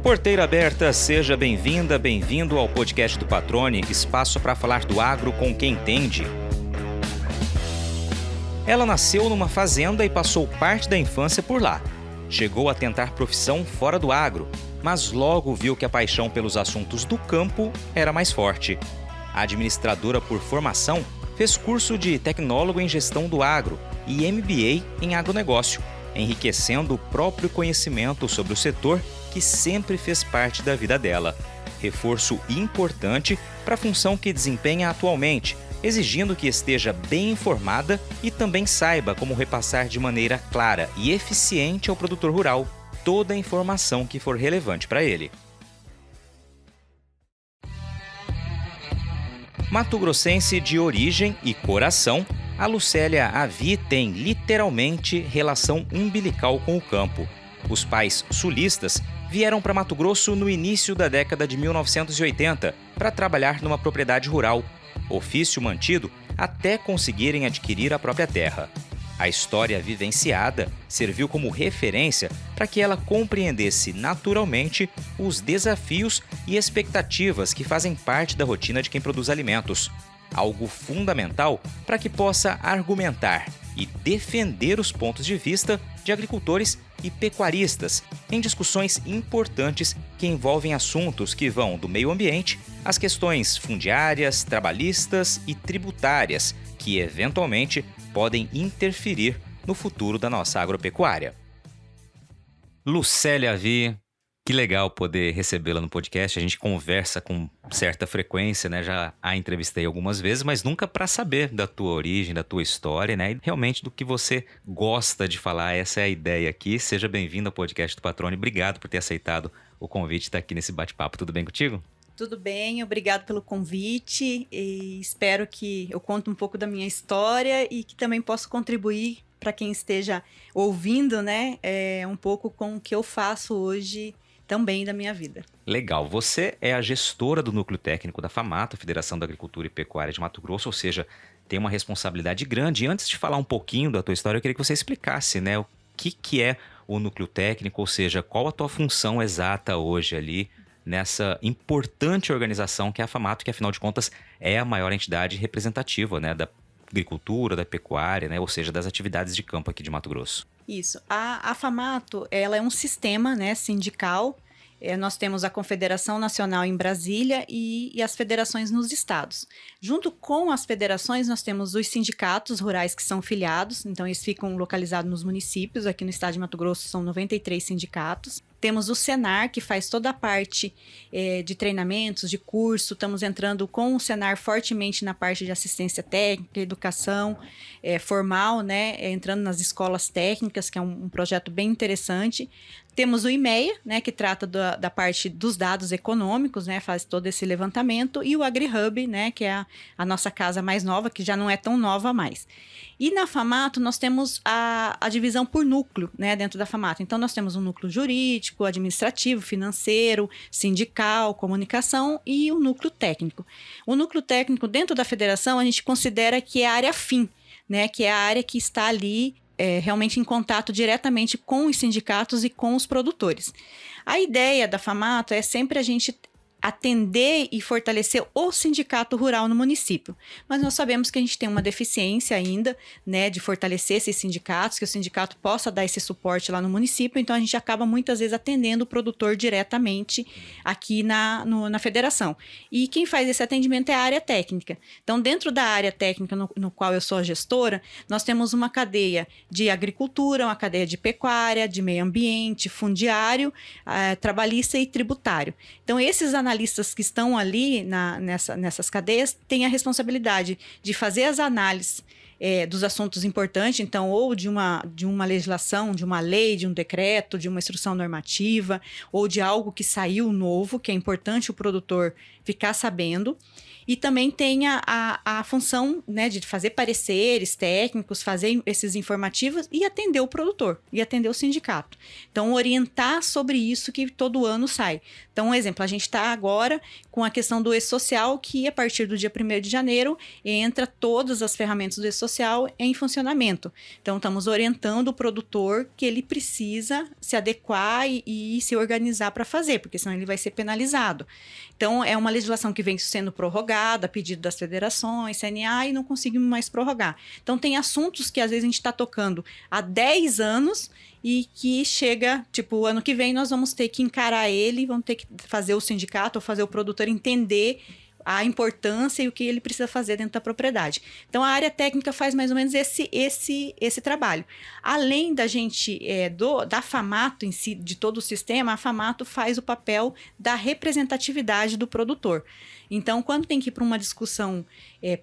Porteira aberta, seja bem-vinda, bem-vindo ao podcast do Patrone, espaço para falar do agro com quem entende. Ela nasceu numa fazenda e passou parte da infância por lá. Chegou a tentar profissão fora do agro, mas logo viu que a paixão pelos assuntos do campo era mais forte. A administradora por formação fez curso de tecnólogo em gestão do agro e MBA em agronegócio, enriquecendo o próprio conhecimento sobre o setor que sempre fez parte da vida dela. Reforço importante para a função que desempenha atualmente, exigindo que esteja bem informada e também saiba como repassar de maneira clara e eficiente ao produtor rural toda a informação que for relevante para ele. Mato-grossense de origem e coração, a Lucélia Avi tem literalmente relação umbilical com o campo. Os pais sulistas vieram para Mato Grosso no início da década de 1980 para trabalhar numa propriedade rural, ofício mantido até conseguirem adquirir a própria terra. A história vivenciada serviu como referência para que ela compreendesse naturalmente os desafios e expectativas que fazem parte da rotina de quem produz alimentos. Algo fundamental para que possa argumentar e defender os pontos de vista de agricultores e pecuaristas em discussões importantes que envolvem assuntos que vão do meio ambiente às questões fundiárias, trabalhistas e tributárias, que eventualmente podem interferir no futuro da nossa agropecuária. Lucélia Avi, que legal poder recebê-la no podcast. A gente conversa com certa frequência, né? Já a entrevistei algumas vezes, mas nunca para saber da tua origem, da tua história, né? E realmente do que você gosta de falar. Essa é a ideia aqui. Seja bem-vindo ao podcast do Patrone. Obrigado por ter aceitado o convite de estar aqui nesse bate-papo. Tudo bem contigo? Tudo bem, obrigado pelo convite e espero que eu conte um pouco da minha história e que também possa contribuir para quem esteja ouvindo, né? Um pouco com o que eu faço hoje também da minha vida. Legal. Você é a gestora do núcleo técnico da FAMATO, Federação da Agricultura e Pecuária de Mato Grosso, ou seja, tem uma responsabilidade grande. E antes de falar um pouquinho da tua história, eu queria que você explicasse, né, o que é o núcleo técnico, ou seja, qual a tua função exata hoje ali nessa importante organização que é a FAMATO, que afinal de contas é a maior entidade representativa, né, da agricultura, da pecuária, né, ou seja, das atividades de campo aqui de Mato Grosso. Isso. A FAMATO, ela é um sistema, né, sindical. Nós temos a Confederação Nacional em Brasília e as federações nos estados. Junto com as federações, nós temos os sindicatos rurais que são filiados, então eles ficam localizados nos municípios. Aqui no estado de Mato Grosso são 93 sindicatos. Temos o Senar, que faz toda a parte de treinamentos, de curso. Estamos entrando com o Senar fortemente na parte de assistência técnica, educação formal, né? Entrando nas escolas técnicas, que é um projeto bem interessante. Temos o IMEA, né, que trata da parte dos dados econômicos, né, faz todo esse levantamento, e o AgriHub, né, que é a nossa casa mais nova, que já não é tão nova mais. E na FAMATO nós temos a divisão por núcleo, né, dentro da FAMATO. Então nós temos um núcleo jurídico, administrativo, financeiro, sindical, comunicação e o núcleo técnico. O núcleo técnico dentro da federação a gente considera que é a área fim, né, que é a área que está ali realmente em contato diretamente com os sindicatos e com os produtores. A ideia da FAMATO é sempre a gente atender e fortalecer o sindicato rural no município. Mas nós sabemos que a gente tem uma deficiência ainda, né, de fortalecer esses sindicatos, que o sindicato possa dar esse suporte lá no município, então a gente acaba muitas vezes atendendo o produtor diretamente aqui na federação. E quem faz esse atendimento é a área técnica. Então, dentro da área técnica no qual eu sou a gestora, nós temos uma cadeia de agricultura, uma cadeia de pecuária, de meio ambiente, fundiário, trabalhista e tributário. Então, esses analistas que estão ali nessas cadeias têm a responsabilidade de fazer as análises dos assuntos importantes, então, ou de uma legislação, de uma lei, de um decreto, de uma instrução normativa, ou de algo que saiu novo, que é importante o produtor ficar sabendo. E também tem a função, né, de fazer pareceres técnicos, fazer esses informativos e atender o produtor, e atender o sindicato. Então, orientar sobre isso que todo ano sai. Então, um exemplo, a gente está agora com a questão do E-Social, que a partir do dia 1º de janeiro entra todas as ferramentas do E-Social em funcionamento. Então, estamos orientando o produtor que ele precisa se adequar e se organizar para fazer, porque senão ele vai ser penalizado. Então, é uma legislação que vem sendo prorrogada a pedido das federações, CNA, e não conseguimos mais prorrogar. Então, tem assuntos que às vezes a gente está tocando há 10 anos e que chega, tipo, o ano que vem nós vamos ter que encarar ele, vamos ter que fazer o sindicato ou fazer o produtor entender a importância e o que ele precisa fazer dentro da propriedade. Então, a área técnica faz mais ou menos esse trabalho. Além da gente, da FAMATO em si, de todo o sistema, a FAMATO faz o papel da representatividade do produtor. Então, quando tem que ir para uma discussão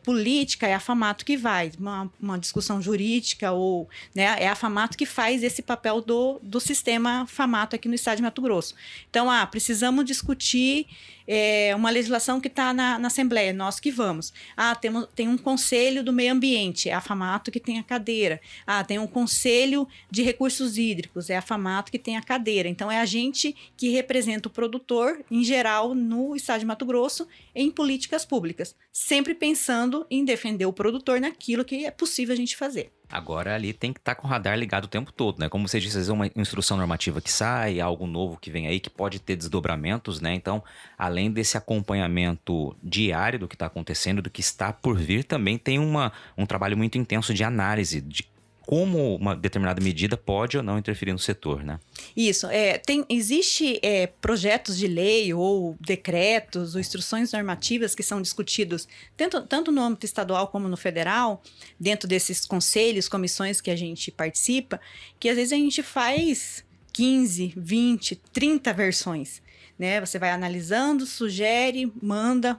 política, é a FAMATO que vai. Uma discussão jurídica, ou, né, é a FAMATO que faz esse papel do sistema FAMATO aqui no estado de Mato Grosso. Então, precisamos discutir uma legislação que está na Assembleia, nós que vamos. Tem um conselho do meio ambiente, é a FAMATO que tem a cadeira. Tem um conselho de recursos hídricos, é a FAMATO que tem a cadeira. Então, é a gente que representa o produtor, em geral, no estado de Mato Grosso, em políticas públicas, sempre pensando em defender o produtor naquilo que é possível a gente fazer. Agora ali tem que estar com o radar ligado o tempo todo, né? Como você disse, às vezes uma instrução normativa que sai, algo novo que vem aí, que pode ter desdobramentos, né? Então, além desse acompanhamento diário do que está acontecendo, do que está por vir, também tem um trabalho muito intenso de análise de como uma determinada medida pode ou não interferir no setor, né? Isso. Existe projetos de lei ou decretos ou instruções normativas que são discutidos tanto no âmbito estadual como no federal, dentro desses conselhos, comissões que a gente participa, que às vezes a gente faz 15, 20, 30 versões, né? Você vai analisando, sugere, manda,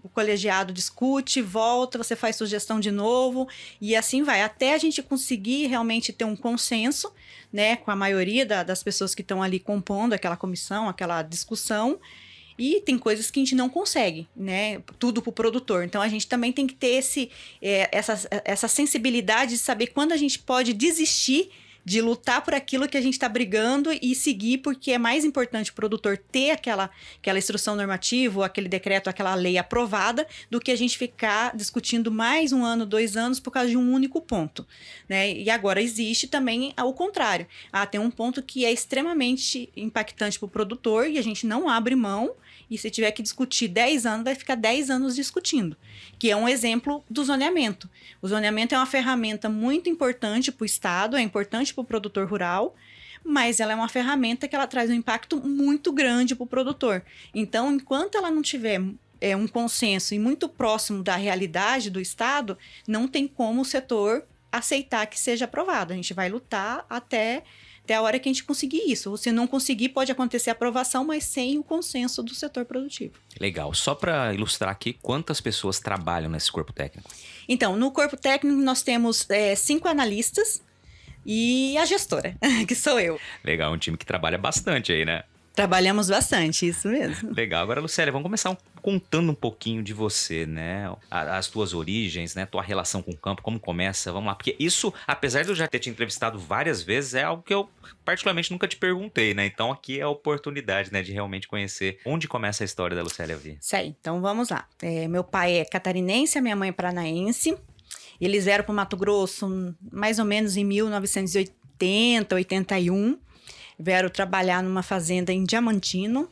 o colegiado discute, volta, você faz sugestão de novo e assim vai, até a gente conseguir realmente ter um consenso, né, com a maioria das pessoas que estão ali compondo aquela comissão, aquela discussão. E tem coisas que a gente não consegue, né? Tudo para o produtor. Então, a gente também tem que ter essa sensibilidade de saber quando a gente pode desistir de lutar por aquilo que a gente está brigando e seguir, porque é mais importante o produtor ter aquela instrução normativa, ou aquele decreto, aquela lei aprovada, do que a gente ficar discutindo mais 1 ano, 2 anos por causa de um único ponto, né? E agora existe também o contrário. Tem um ponto que é extremamente impactante para o produtor e a gente não abre mão, e se tiver que discutir 10 anos, vai ficar 10 anos discutindo, que é um exemplo do zoneamento. O zoneamento é uma ferramenta muito importante para o Estado, é importante para o produtor rural, mas ela é uma ferramenta que ela traz um impacto muito grande para o produtor. Então, enquanto ela não tiver um consenso e muito próximo da realidade do Estado, não tem como o setor aceitar que seja aprovado. A gente vai lutar até a hora que a gente conseguir isso. Se não conseguir, pode acontecer a aprovação, mas sem o consenso do setor produtivo. Legal. Só para ilustrar aqui, quantas pessoas trabalham nesse corpo técnico? Então, no corpo técnico nós temos 5 analistas e a gestora, que sou eu. Legal, um time que trabalha bastante aí, né? Trabalhamos bastante, isso mesmo. Legal. Agora, Lucélia, vamos começar contando um pouquinho de você, né? As tuas origens, né? Tua relação com o campo, como começa? Vamos lá. Porque isso, apesar de eu já ter te entrevistado várias vezes, é algo que eu particularmente nunca te perguntei, né? Então, aqui é a oportunidade, né? De realmente conhecer onde começa a história da Lucélia Vi. Isso aí. Então, vamos lá. Meu pai é catarinense, a minha mãe é paranaense. Eles vieram para o Mato Grosso mais ou menos em 1980, 81. Vieram trabalhar numa fazenda em Diamantino.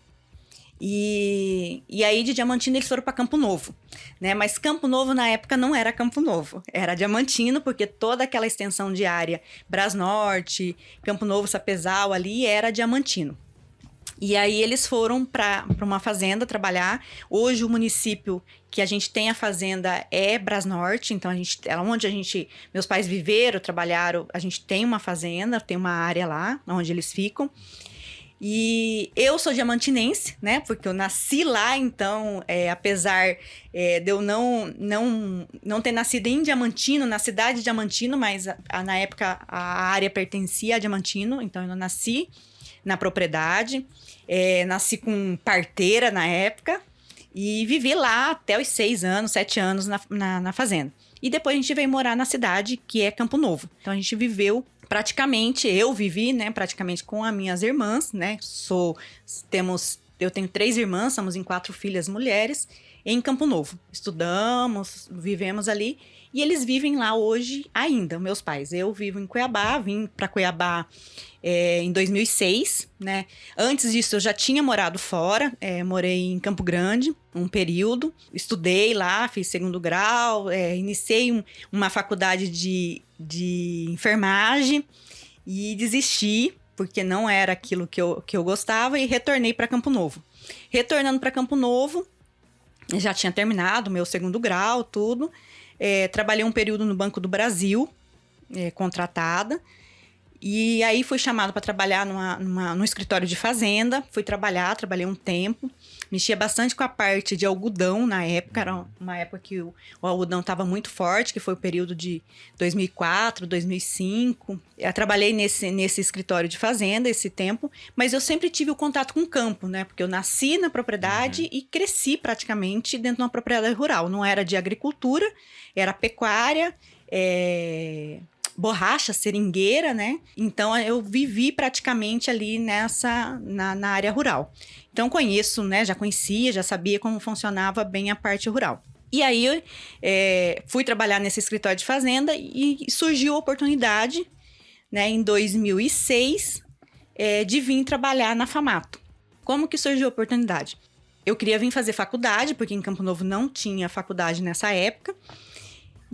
E aí de Diamantino eles foram para Campo Novo, né? Mas Campo Novo na época não era Campo Novo, era Diamantino, porque toda aquela extensão de área, Brasnorte, Campo Novo, Sapezal, ali era Diamantino. E aí eles foram para uma fazenda trabalhar. Hoje o município que a gente tem a fazenda é Brasnorte, então meus pais viveram, trabalharam, a gente tem uma fazenda, tem uma área lá onde eles ficam. E eu sou diamantinense, né? Porque eu nasci lá, então, apesar de eu não ter nascido em Diamantino, na cidade de Diamantino, mas na época a área pertencia a Diamantino, então eu nasci na propriedade, nasci com parteira na época. E vivi lá até os 6 anos, 7 anos na fazenda. E depois a gente veio morar na cidade, que é Campo Novo. Então a gente viveu praticamente, eu vivi, né, praticamente com as minhas irmãs, né? Eu tenho 3 irmãs, somos em 4 filhas mulheres, em Campo Novo. Estudamos, vivemos ali. E eles vivem lá hoje ainda, meus pais. Eu vivo em Cuiabá, vim para Cuiabá em 2006, né? Antes disso, eu já tinha morado fora, morei em Campo Grande um período. Estudei lá, fiz 2º grau, iniciei uma faculdade de enfermagem e desisti, porque não era aquilo que eu gostava, e retornei para Campo Novo. Retornando para Campo Novo, já tinha terminado meu 2º grau, tudo. Trabalhei um período no Banco do Brasil, contratada. E aí fui chamada para trabalhar no escritório de fazenda. Trabalhei um tempo. Mexia bastante com a parte de algodão na época. Era uma época que o algodão estava muito forte, que foi o período de 2004, 2005. Eu trabalhei nesse escritório de fazenda esse tempo, mas eu sempre tive o contato com o campo, né? Porque eu nasci na propriedade e cresci praticamente dentro de uma propriedade rural. Não era de agricultura, era pecuária, borracha, seringueira, né? Então eu vivi praticamente ali na área rural. Então conheço, né? Já conhecia, já sabia como funcionava bem a parte rural. E aí fui trabalhar nesse escritório de fazenda e surgiu a oportunidade, né, em 2006, de vir trabalhar na FAMATO. Como que surgiu a oportunidade? Eu queria vir fazer faculdade, porque em Campo Novo não tinha faculdade nessa época.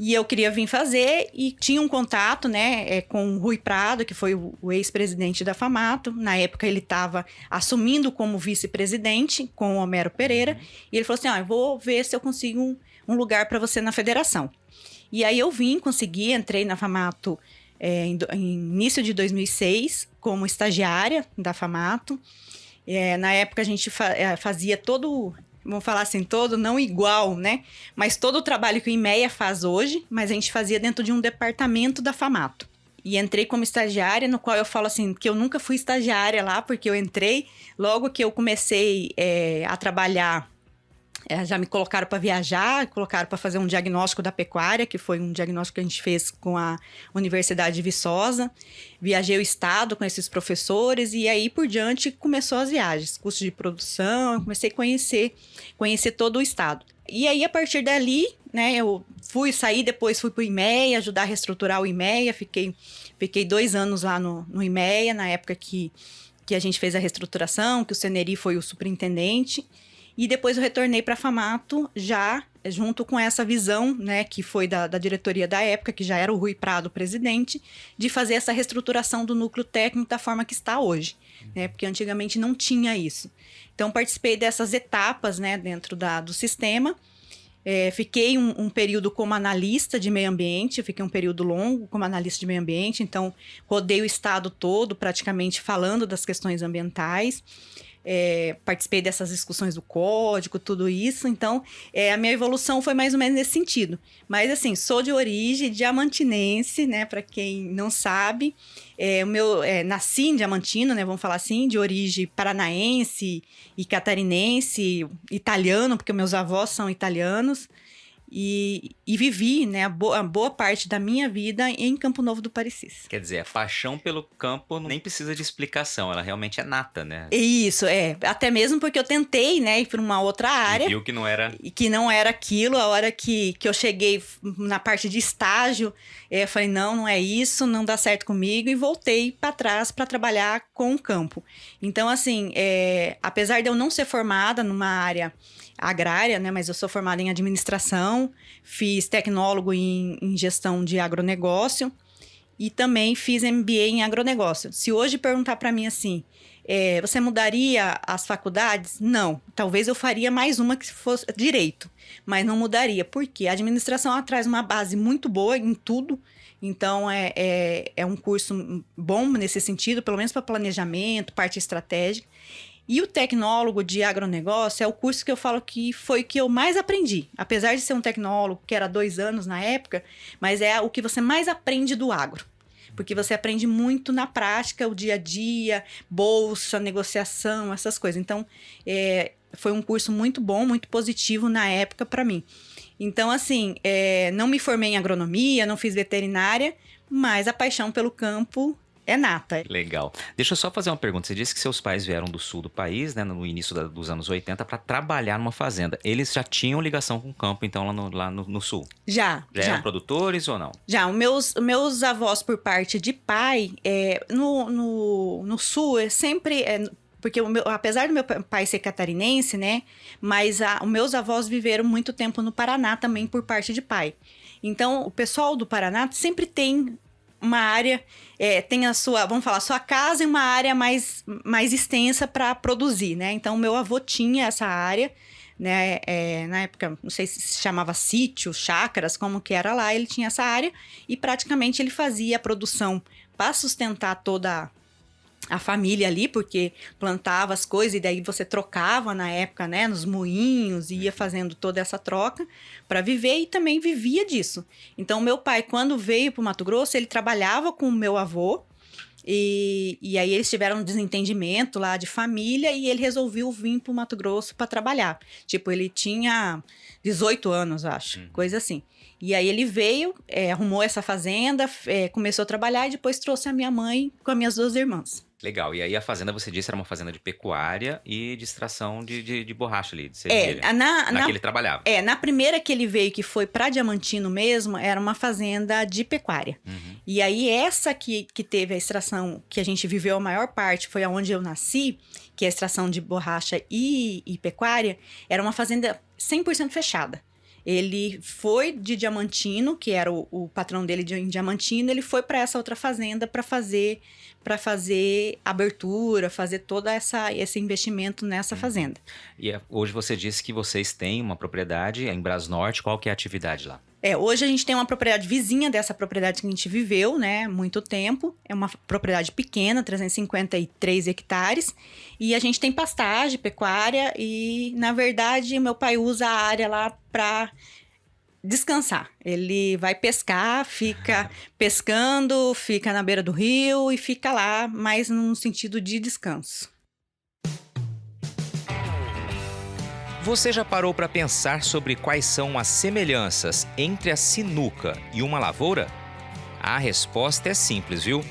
E eu queria vir fazer e tinha um contato, né, com o Rui Prado, que foi o ex-presidente da FAMATO. Na época ele estava assumindo como vice-presidente com o Homero Pereira. E ele falou assim, eu vou ver se eu consigo um lugar para você na federação. E aí eu consegui, entrei na FAMATO em início de 2006 como estagiária da FAMATO. Na época a gente fazia todo... Vamos falar assim, todo, não igual, né? Mas todo o trabalho que o IMEA faz hoje, mas a gente fazia dentro de um departamento da FAMATO. E entrei como estagiária, no qual eu falo assim, que eu nunca fui estagiária lá, porque eu entrei, logo que eu comecei a trabalhar, já me colocaram para viajar, colocaram para fazer um diagnóstico da pecuária, que foi um diagnóstico que a gente fez com a Universidade de Viçosa. Viajei o estado com esses professores e aí por diante começou as viagens, curso de produção, eu comecei a conhecer todo o estado. E aí a partir dali, né, eu saí depois fui para o IMEA, ajudar a reestruturar o IMEA, fiquei 2 anos lá no IMEA, na época que a gente fez a reestruturação, que o Ceneri foi o superintendente. E depois eu retornei para a FAMATO já junto com essa visão, né, que foi da diretoria da época, que já era o Rui Prado presidente, de fazer essa reestruturação do núcleo técnico da forma que está hoje, né, porque antigamente não tinha isso. Então participei dessas etapas, né, dentro do sistema. Fiquei um período como analista de meio ambiente, fiquei um período longo como analista de meio ambiente, então rodei o estado todo praticamente falando das questões ambientais. Participei dessas discussões do código, tudo isso. Então, a minha evolução foi mais ou menos nesse sentido. Mas, assim, sou de origem diamantinense, né? Para quem não sabe. Nasci em Diamantino, né? Vamos falar assim, de origem paranaense e catarinense, italiano, porque meus avós são italianos. E vivi, né, a boa parte da minha vida em Campo Novo do Parecis. Quer dizer, a paixão pelo campo nem precisa de explicação, ela realmente é nata, né? Isso, até mesmo porque eu tentei, né, ir para uma outra área. E viu que não era... E que não era aquilo, a hora que eu cheguei na parte de estágio, eu falei, não é isso, não dá certo comigo, e voltei para trás para trabalhar com o campo. Então, assim, apesar de eu não ser formada numa área agrária, né? Mas eu sou formada em administração, fiz tecnólogo em gestão de agronegócio e também fiz MBA em agronegócio. Se hoje perguntar para mim assim, você mudaria as faculdades? Não. Talvez eu faria mais uma que fosse direito, mas não mudaria. Por quê? A administração ela traz uma base muito boa em tudo. Então, é um curso bom nesse sentido, pelo menos para planejamento, parte estratégica. E o tecnólogo de agronegócio é o curso que eu falo que foi o que eu mais aprendi. Apesar de ser um tecnólogo que era 2 anos na época, mas é o que você mais aprende do agro. porque você aprende muito na prática, o dia a dia, bolsa, negociação, essas coisas. Então, foi um curso muito bom, muito positivo na época para mim. Então, assim, não me formei em agronomia, não fiz veterinária, mas a paixão pelo campo é nata. Legal. Deixa eu só fazer uma pergunta. Você disse que seus pais vieram do sul do país, né, no início dos anos 80, para trabalhar numa fazenda. Eles já tinham ligação com o campo, então, lá no sul? Já eram produtores ou não? Já. Meus avós, por parte de pai, no sul, sempre... porque apesar do meu pai ser catarinense, né? Mas os meus avós viveram muito tempo no Paraná também, por parte de pai. Então, o pessoal do Paraná sempre tem uma área, tem a sua, vamos falar, sua casa e uma área mais extensa para produzir, né? Então, meu avô tinha essa área, né? Na época, não sei se chamava sítio, chácaras, como que era lá, ele tinha essa área e praticamente ele fazia a produção para sustentar toda a família ali, porque plantava as coisas e daí você trocava na época, né, nos moinhos, e ia fazendo toda essa troca para viver e também vivia disso. Então, meu pai, quando veio para o Mato Grosso, ele trabalhava com o meu avô e aí eles tiveram um desentendimento lá de família e ele resolveu vir para o Mato Grosso para trabalhar. Tipo, ele tinha 18 anos, acho, coisa assim. E aí ele veio, arrumou essa fazenda, começou a trabalhar e depois trouxe a minha mãe com as minhas 2 irmãs. Legal. E aí a fazenda, você disse, era uma fazenda de pecuária e de extração de borracha ali, de cerveja. Na que ele trabalhava. Na primeira que ele veio, que foi para Diamantino mesmo, era uma fazenda de pecuária. E aí essa que teve a extração, que a gente viveu a maior parte, foi aonde eu nasci, que é a extração de borracha e pecuária, era uma fazenda 100% fechada. Ele foi de Diamantino, que era o patrão dele em Diamantino, ele foi para essa outra fazenda para fazer abertura, fazer todo esse investimento nessa fazenda. E hoje você disse que vocês têm uma propriedade em Brasnorte. Qual que é a atividade lá? Hoje a gente tem uma propriedade vizinha dessa propriedade que a gente viveu, né, muito tempo. É uma propriedade pequena, 353 hectares. E a gente tem pastagem, pecuária e, na verdade, meu pai usa a área lá para descansar. Ele vai pescar, fica pescando, fica na beira do rio e fica lá, mas num sentido de descanso. Você já parou para pensar sobre quais são as semelhanças entre a sinuca e uma lavoura? A resposta é simples, viu?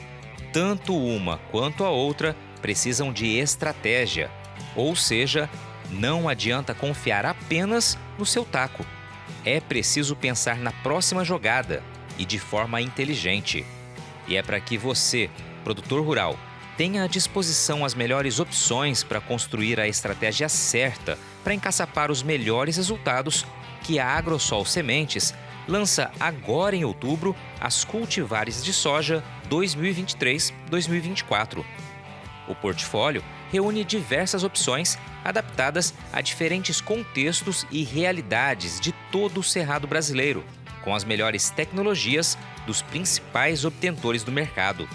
Tanto uma quanto a outra precisam de estratégia. Ou seja, não adianta confiar apenas no seu taco. É preciso pensar na próxima jogada e de forma inteligente. E é para que você, produtor rural, tenha à disposição as melhores opções para construir a estratégia certa para encaçapar os melhores resultados que a Agrosol Sementes lança agora em outubro as cultivares de soja 2023-2024. O portfólio reúne diversas opções adaptadas a diferentes contextos e realidades de todo o cerrado brasileiro, com as melhores tecnologias dos principais obtentores do mercado.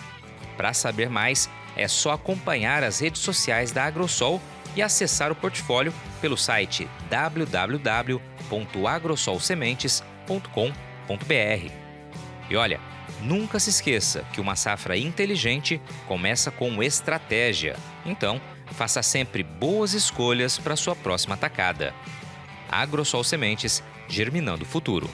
Para saber mais, é só acompanhar as redes sociais da Agrosol e acessar o portfólio pelo site www.agrosolsementes.com.br. E olha, nunca se esqueça que uma safra inteligente começa com estratégia. Então, faça sempre boas escolhas para sua próxima tacada. Agrosol Sementes, germinando o futuro.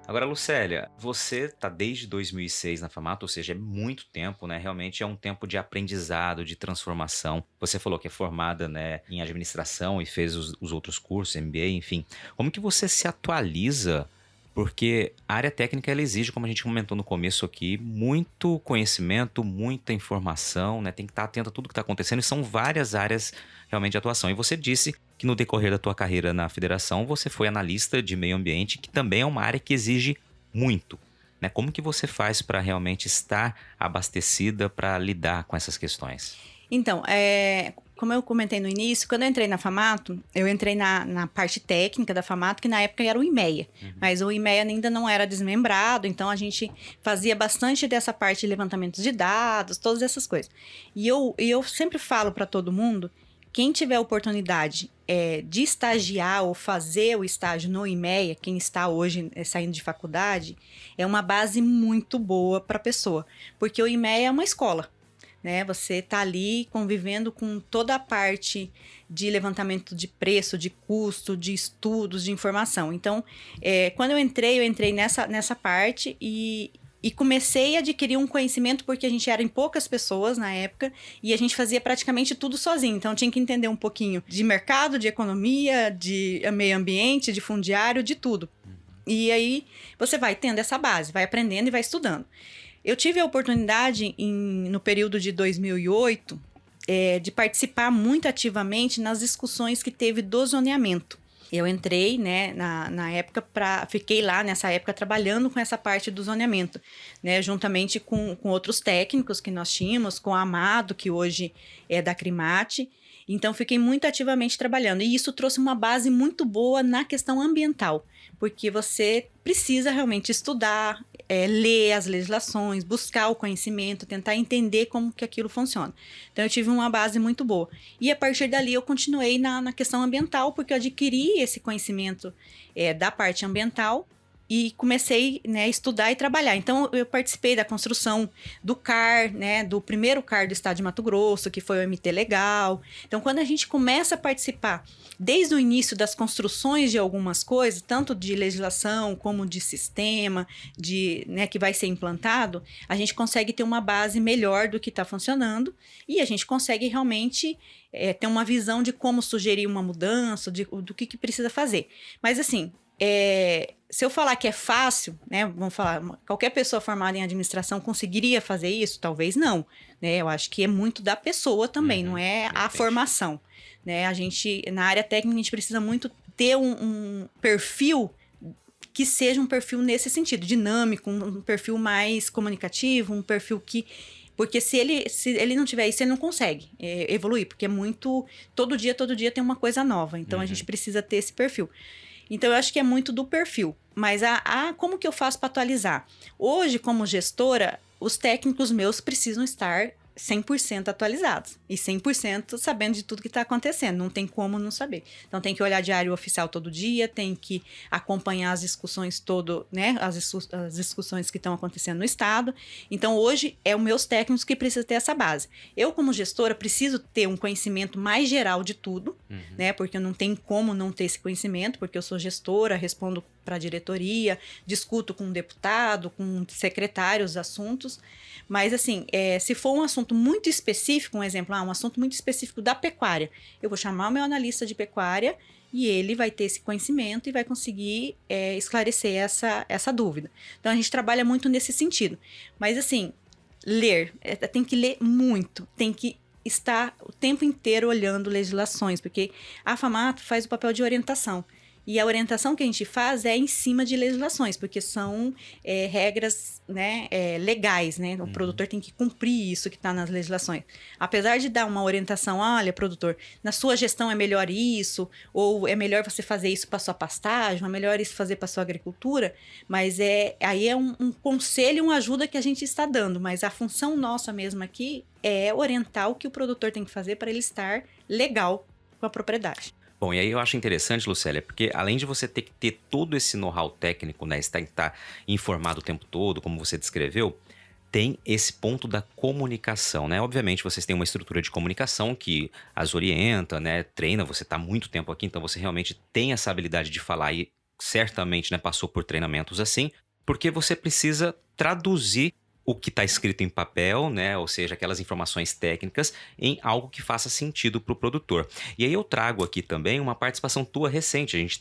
Agora, Lucélia, você está desde 2006 na FAMATO, ou seja, é muito tempo, né? Realmente é um tempo de aprendizado, de transformação. Você falou que é formada, né, em administração e fez os outros cursos, MBA, enfim. Como que você se atualiza? Porque a área técnica, ela exige, como a gente comentou no começo aqui, muito conhecimento, muita informação, né? Tem que estar atento a tudo que está acontecendo e são várias áreas realmente de atuação. E você disse que no decorrer da tua carreira na federação, você foi analista de meio ambiente, que também é uma área que exige muito, né? Como que você faz para realmente estar abastecida para lidar com essas questões? Então, como eu comentei no início, quando eu entrei na FAMATO, eu entrei na parte técnica da FAMATO, que na época era o IMEA. Mas o IMEA ainda não era desmembrado, então a gente fazia bastante dessa parte de levantamento de dados, todas essas coisas. E eu sempre falo para todo mundo quem tiver oportunidade de estagiar ou fazer o estágio no IMEA, quem está hoje saindo de faculdade, é uma base muito boa para a pessoa, porque o IMEA é uma escola, né? Você está ali convivendo com toda a parte de levantamento de preço, de custo, de estudos, de informação. Então, quando eu entrei nessa parte e comecei a adquirir um conhecimento porque a gente era em poucas pessoas na época e a gente fazia praticamente tudo sozinho. Então, tinha que entender um pouquinho de mercado, de economia, de meio ambiente, de fundiário, de tudo. E aí, você vai tendo essa base, vai aprendendo e vai estudando. Eu tive a oportunidade, no período de 2008, de participar muito ativamente nas discussões que teve do zoneamento. Eu entrei, né, na época, fiquei lá nessa época trabalhando com essa parte do zoneamento, né, juntamente com outros técnicos que nós tínhamos, com o Amado, que hoje é da Crimate. Então, fiquei muito ativamente trabalhando. E isso trouxe uma base muito boa na questão ambiental, porque você precisa realmente estudar, ler as legislações, buscar o conhecimento, tentar entender como que aquilo funciona. Então, eu tive uma base muito boa. E, a partir dali, eu continuei na questão ambiental, porque eu adquiri esse conhecimento da parte ambiental e comecei, né, a estudar e trabalhar. Então, eu participei da construção do CAR, né, do primeiro CAR do estado de Mato Grosso, que foi o MT Legal. Então, quando a gente começa a participar desde o início das construções de algumas coisas, tanto de legislação como de sistema, né, que vai ser implantado, a gente consegue ter uma base melhor do que está funcionando e a gente consegue realmente ter uma visão de como sugerir uma mudança, do que precisa fazer. Mas, assim, se eu falar que é fácil, né, vamos falar, qualquer pessoa formada em administração conseguiria fazer isso? Talvez não, né? Eu acho que é muito da pessoa também, não é a formação, né? A gente, na área técnica, a gente precisa muito ter um perfil que seja um perfil nesse sentido, dinâmico, um perfil mais comunicativo, um perfil que... Porque se ele não tiver isso, ele não consegue evoluir, porque é muito... Todo dia tem uma coisa nova, então a gente precisa ter esse perfil. Então, eu acho que é muito do perfil. Mas como que eu faço para atualizar? Hoje, como gestora, os técnicos meus precisam estar 100% atualizados. E 100% sabendo de tudo que está acontecendo. Não tem como não saber. Então, tem que olhar diário oficial todo dia, tem que acompanhar as discussões né? As discussões que estão acontecendo no Estado. Então, hoje, é os meus técnicos que precisam ter essa base. Eu, como gestora, preciso ter um conhecimento mais geral de tudo, né? Porque eu não tenho como não ter esse conhecimento, porque eu sou gestora, respondo para a diretoria, discuto com um deputado, com um secretário os assuntos. Mas, assim, se for um assunto muito específico, um exemplo, um assunto muito específico da pecuária, eu vou chamar o meu analista de pecuária e ele vai ter esse conhecimento e vai conseguir esclarecer essa dúvida. Então, a gente trabalha muito nesse sentido. Mas, assim, ler, tem que ler muito, tem que estar o tempo inteiro olhando legislações, porque a FAMAT faz o papel de orientação. E a orientação que a gente faz é em cima de legislações, porque são regras, né, legais, né? O produtor tem que cumprir isso que está nas legislações. Apesar de dar uma orientação, olha, produtor, na sua gestão é melhor isso, ou é melhor você fazer isso para sua pastagem, ou é melhor isso fazer para sua agricultura, mas aí é um conselho, uma ajuda que a gente está dando, mas a função nossa mesmo aqui é orientar o que o produtor tem que fazer para ele estar legal com a propriedade. Bom, e aí eu acho interessante, Lucélia, porque além de você ter que ter todo esse know-how técnico, né, estar informado o tempo todo, como você descreveu, tem esse ponto da comunicação, né? Obviamente, vocês têm uma estrutura de comunicação que as orienta, né, treina, você está há muito tempo aqui, então você realmente tem essa habilidade de falar e certamente, né, passou por treinamentos assim, porque você precisa traduzir o que está escrito em papel, né? Ou seja, aquelas informações técnicas em algo que faça sentido para o produtor. E aí eu trago aqui também uma participação tua recente. A gente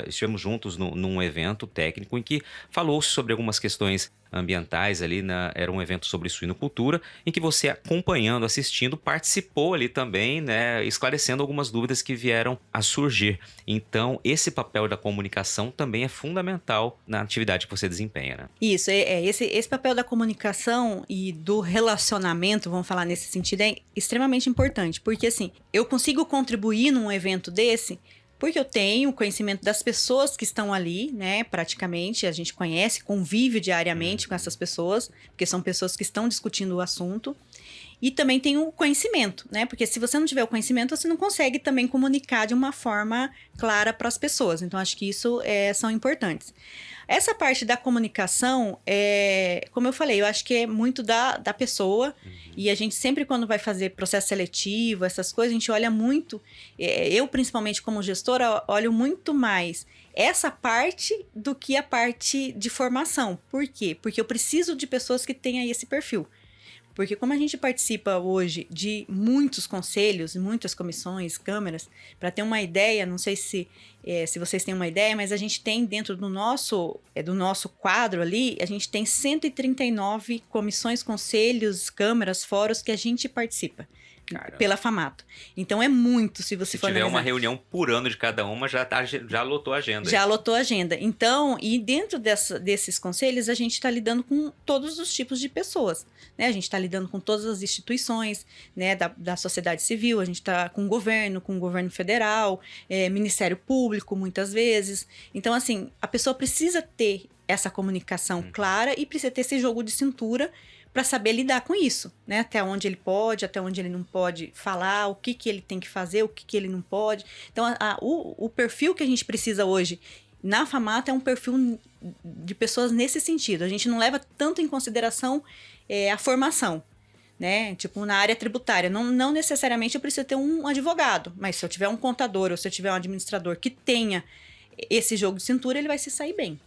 estivemos juntos num evento técnico em que falou-se sobre algumas questões ambientais ali, era um evento sobre suinocultura, em que você, acompanhando, assistindo, participou ali também, né, esclarecendo algumas dúvidas que vieram a surgir. Então, esse papel da comunicação também é fundamental na atividade que você desempenha, né? Isso, esse papel da comunicação e do relacionamento, vamos falar nesse sentido, é extremamente importante, porque assim, eu consigo contribuir num evento desse porque eu tenho conhecimento das pessoas que estão ali, né? Praticamente, a gente conhece, convive diariamente com essas pessoas, porque são pessoas que estão discutindo o assunto. E também tem o conhecimento, né? Porque se você não tiver o conhecimento, você não consegue também comunicar de uma forma clara para as pessoas. Então, acho que isso são importantes. Essa parte da comunicação, como eu falei, eu acho que é muito da pessoa. E a gente sempre, quando vai fazer processo seletivo, essas coisas, a gente olha muito. Eu, principalmente como gestora, olho muito mais essa parte do que a parte de formação. Por quê? Porque eu preciso de pessoas que tenham esse perfil. Porque como a gente participa hoje de muitos conselhos, muitas comissões, câmaras, para ter uma ideia, não sei se vocês têm uma ideia, mas a gente tem dentro do nosso quadro ali, a gente tem 139 comissões, conselhos, câmaras, fóruns que a gente participa. Caramba. Pela FAMATO. Então é muito, se você for tiver analisar. Uma reunião por ano de cada uma, já lotou a agenda. Já lotou a agenda. Então, e dentro desses conselhos, a gente está lidando com todos os tipos de pessoas. Né? A gente está lidando com todas as instituições, né, da sociedade civil, a gente está com o governo federal, Ministério Público, muitas vezes. Então, assim, a pessoa precisa ter essa comunicação clara e precisa ter esse jogo de cintura para saber lidar com isso, né? Até onde ele pode, até onde ele não pode falar, o que ele tem que fazer, o que ele não pode. Então, o perfil que a gente precisa hoje na FAMATO é um perfil de pessoas nesse sentido. A gente não leva tanto em consideração a formação, né? Tipo, na área tributária. Não necessariamente eu preciso ter um advogado, mas se eu tiver um contador ou se eu tiver um administrador que tenha esse jogo de cintura, ele vai se sair bem.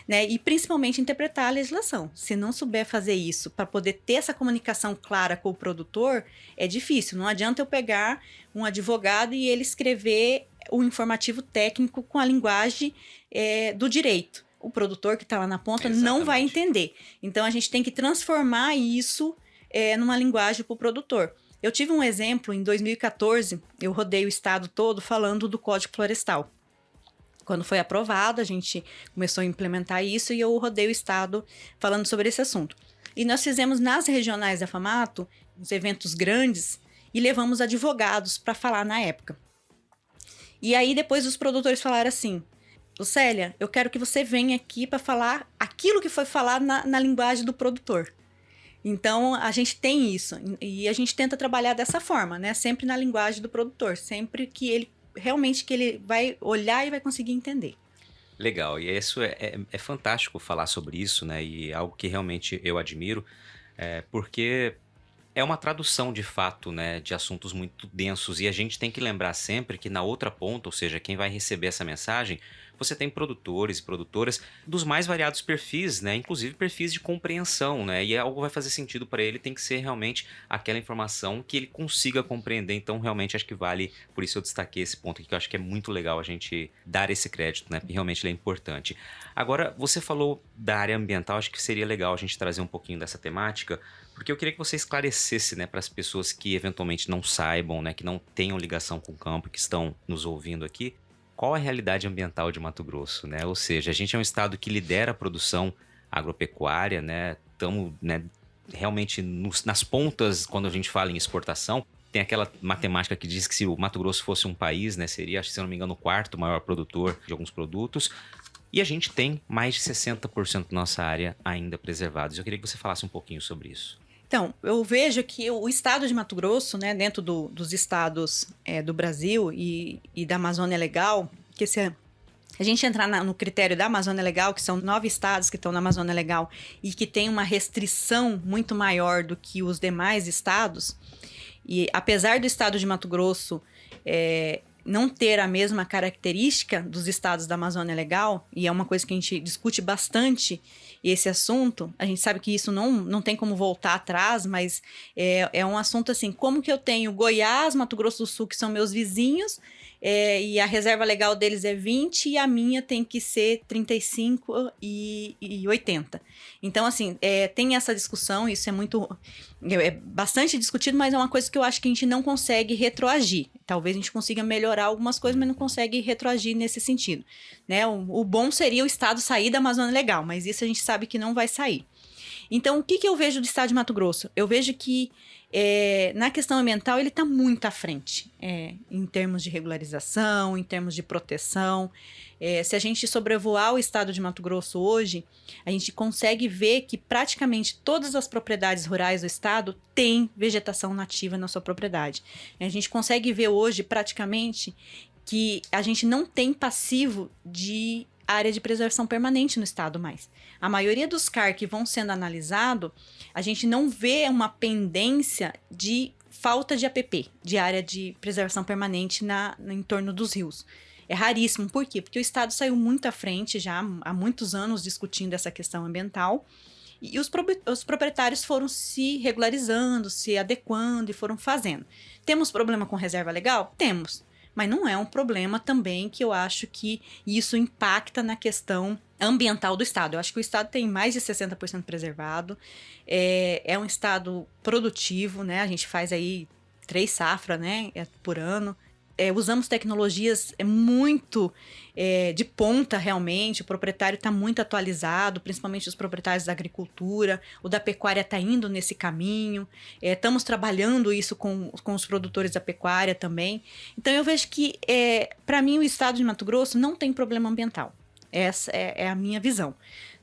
Né? E principalmente interpretar a legislação. Se não souber fazer isso para poder ter essa comunicação clara com o produtor, é difícil. Não adianta eu pegar um advogado e ele escrever o informativo técnico com a linguagem do direito. O produtor que está lá na ponta não vai entender. Então a gente tem que transformar isso numa linguagem para o produtor. Eu tive um exemplo em 2014, eu rodei o estado todo falando do Código Florestal. Quando foi aprovado, a gente começou a implementar isso e eu rodei o estado falando sobre esse assunto. E nós fizemos nas regionais da FAMATO uns eventos grandes e levamos advogados para falar na época. E aí depois os produtores falaram assim: Lucélia, eu quero que você venha aqui para falar aquilo que foi falado na linguagem do produtor. Então, a gente tem isso e a gente tenta trabalhar dessa forma, né? Sempre na linguagem do produtor, sempre que ele vai olhar e vai conseguir entender. Legal, e isso é fantástico falar sobre isso, né? E algo que realmente eu admiro, porque é uma tradução de fato, né, de assuntos muito densos, e a gente tem que lembrar sempre que na outra ponta, ou seja, quem vai receber essa mensagem, você tem produtores e produtoras dos mais variados perfis, né, inclusive perfis de compreensão, né, e algo vai fazer sentido para ele, tem que ser realmente aquela informação que ele consiga compreender. Então realmente acho que vale, por isso eu destaquei esse ponto aqui, que eu acho que é muito legal a gente dar esse crédito, né, porque realmente ele é importante. Agora, você falou da área ambiental, acho que seria legal a gente trazer um pouquinho dessa temática, porque eu queria que você esclarecesse, né, para as pessoas que eventualmente não saibam, né, que não tenham ligação com o campo, que estão nos ouvindo aqui, qual a realidade ambiental de Mato Grosso, né? Ou seja, a gente é um estado que lidera a produção agropecuária, né? Estamos, né, realmente nas pontas quando a gente fala em exportação. Tem aquela matemática que diz que se o Mato Grosso fosse um país, né, seria, acho que se eu não me engano, o quarto maior produtor de alguns produtos. E a gente tem mais de 60% da nossa área ainda preservados. Eu queria que você falasse um pouquinho sobre isso. Então, eu vejo que o estado de Mato Grosso, né, dentro dos estados do Brasil e da Amazônia Legal, que se a gente entrar no critério da Amazônia Legal, que são 9 estados que estão na Amazônia Legal e que tem uma restrição muito maior do que os demais estados, e apesar do estado de Mato Grosso não ter a mesma característica dos estados da Amazônia Legal, e é uma coisa que a gente discute bastante esse assunto, a gente sabe que isso não tem como voltar atrás, mas é um assunto assim, como que eu tenho Goiás, Mato Grosso do Sul, que são meus vizinhos, e a reserva legal deles é 20 e a minha tem que ser 35 e 80. Então, assim, tem essa discussão, isso é bastante discutido, mas é uma coisa que eu acho que a gente não consegue retroagir. Talvez a gente consiga melhorar algumas coisas, mas não consegue retroagir nesse sentido, né? O bom seria o estado sair da Amazônia Legal, mas isso a gente sabe que não vai sair. Então, o que eu vejo do estado de Mato Grosso? Eu vejo que na questão ambiental ele está muito à frente, em termos de regularização, em termos de proteção. Se a gente sobrevoar o estado de Mato Grosso hoje, a gente consegue ver que praticamente todas as propriedades rurais do estado têm vegetação nativa na sua propriedade. A gente consegue ver hoje praticamente que a gente não tem passivo de área de preservação permanente no estado mais. A maioria dos CAR que vão sendo analisados, a gente não vê uma pendência de falta de APP, de área de preservação permanente em torno dos rios. É raríssimo. Por quê? Porque o estado saiu muito à frente já há muitos anos discutindo essa questão ambiental e os proprietários foram se regularizando, se adequando e foram fazendo. Temos problema com reserva legal? Temos. Mas não é um problema também que eu acho que isso impacta na questão ambiental do estado. Eu acho que o estado tem mais de 60% preservado, é um estado produtivo, né? A gente faz aí 3 safras, né, por ano. Usamos tecnologias muito de ponta realmente, o proprietário está muito atualizado, principalmente os proprietários da agricultura, o da pecuária está indo nesse caminho, estamos trabalhando isso com os produtores da pecuária também. Então eu vejo que, para mim, o estado de Mato Grosso não tem problema ambiental, essa é a minha visão.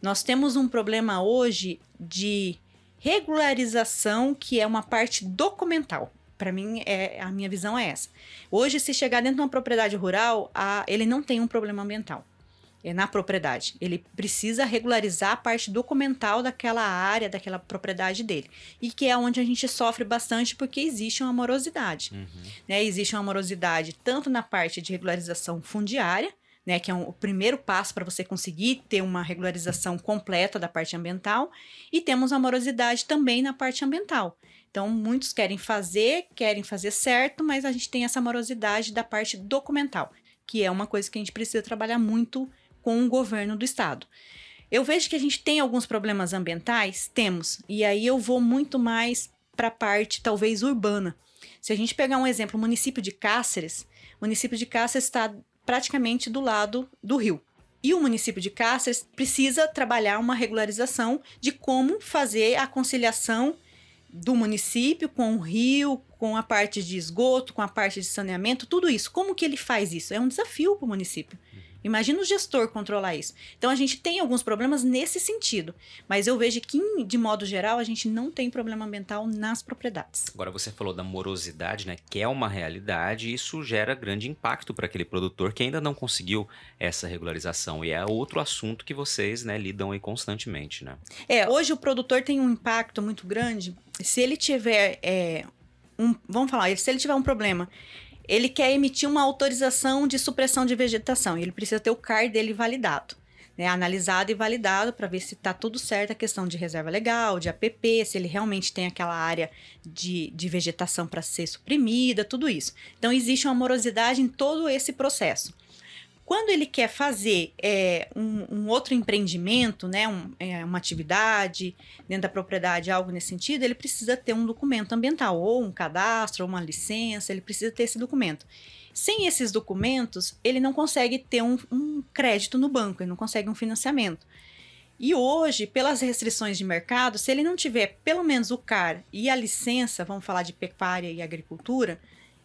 Nós temos um problema hoje de regularização, que é uma parte documental. Para mim, a minha visão é essa. Hoje, se chegar dentro de uma propriedade rural, ele não tem um problema ambiental na propriedade. Ele precisa regularizar a parte documental daquela área, daquela propriedade dele. E que é onde a gente sofre bastante porque existe uma morosidade. Né? Existe uma morosidade tanto na parte de regularização fundiária, né, que é o primeiro passo para você conseguir ter uma regularização completa da parte ambiental, e temos a morosidade também na parte ambiental. Então, muitos querem fazer certo, mas a gente tem essa morosidade da parte documental, que é uma coisa que a gente precisa trabalhar muito com o governo do estado. Eu vejo que a gente tem alguns problemas ambientais, temos, e aí eu vou muito mais para a parte, talvez, urbana. Se a gente pegar um exemplo, o município de Cáceres está praticamente do lado do rio. E o município de Cáceres precisa trabalhar uma regularização de como fazer a conciliação do município com o rio, com a parte de esgoto, com a parte de saneamento, tudo isso. Como que ele faz isso? É um desafio para o município. Imagina o gestor controlar isso. Então, a gente tem alguns problemas nesse sentido, mas eu vejo que, de modo geral, a gente não tem problema ambiental nas propriedades. Agora, você falou da morosidade, né, que é uma realidade, e isso gera grande impacto para aquele produtor que ainda não conseguiu essa regularização, e é outro assunto que vocês, né, lidam aí constantemente, né? Hoje o produtor tem um impacto muito grande. Se ele tiver se ele tiver um problema, ele quer emitir uma autorização de supressão de vegetação, e ele precisa ter o CAR dele validado, né, analisado e validado para ver se está tudo certo a questão de reserva legal, de APP, se ele realmente tem aquela área de vegetação para ser suprimida, tudo isso. Então, existe uma morosidade em todo esse processo. Quando ele quer fazer um outro empreendimento, né, uma atividade dentro da propriedade, algo nesse sentido, ele precisa ter um documento ambiental, ou um cadastro, ou uma licença, ele precisa ter esse documento. Sem esses documentos, ele não consegue ter um crédito no banco, ele não consegue um financiamento. E hoje, pelas restrições de mercado, se ele não tiver pelo menos o CAR e a licença, vamos falar de pecuária e agricultura,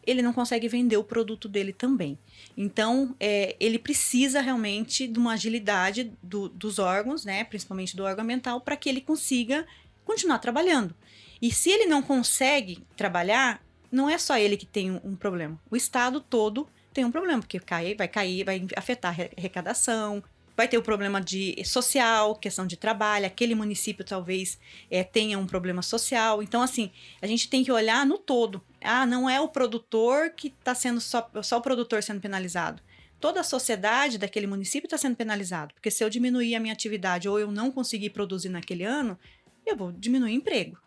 ele não consegue vender o produto dele também. Então, ele precisa realmente de uma agilidade dos órgãos, né, principalmente do órgão ambiental, para que ele consiga continuar trabalhando. E se ele não consegue trabalhar, não é só ele que tem um problema. O estado todo tem um problema, porque vai afetar a arrecadação, vai ter o problema social, questão de trabalho, aquele município talvez tenha um problema social. Então, assim, a gente tem que olhar no todo. Não é o produtor que está sendo só o produtor sendo penalizado. Toda a sociedade daquele município está sendo penalizado, porque se eu diminuir a minha atividade ou eu não conseguir produzir naquele ano, eu vou diminuir o emprego.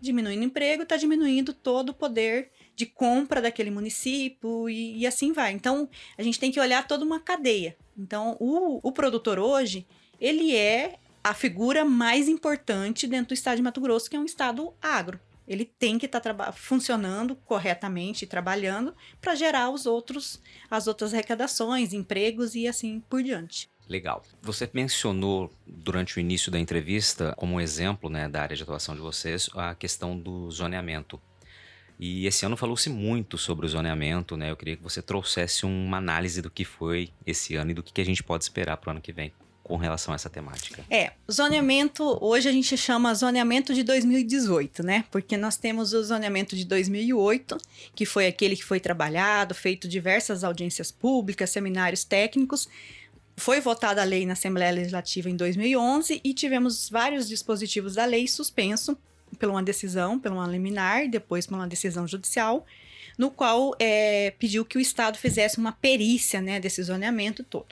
Diminuindo o emprego, está diminuindo todo o poder de compra daquele município e assim vai. Então, a gente tem que olhar toda uma cadeia. Então, o produtor hoje, ele é a figura mais importante dentro do estado de Mato Grosso, que é um estado agro. Ele tem que estar funcionando corretamente, trabalhando, para gerar as outras arrecadações, empregos e assim por diante. Legal. Você mencionou durante o início da entrevista, como exemplo, né, da área de atuação de vocês, a questão do zoneamento. E esse ano falou-se muito sobre o zoneamento, né? Eu queria que você trouxesse uma análise do que foi esse ano e do que a gente pode esperar para o ano que vem com relação a essa temática. Zoneamento, hoje a gente chama zoneamento de 2018, né? Porque nós temos o zoneamento de 2008, que foi aquele que foi trabalhado, feito diversas audiências públicas, seminários técnicos. Foi votada a lei na Assembleia Legislativa em 2011 e tivemos vários dispositivos da lei suspenso por uma liminar, depois por uma decisão judicial, no qual pediu que o Estado fizesse uma perícia, né, desse zoneamento todo.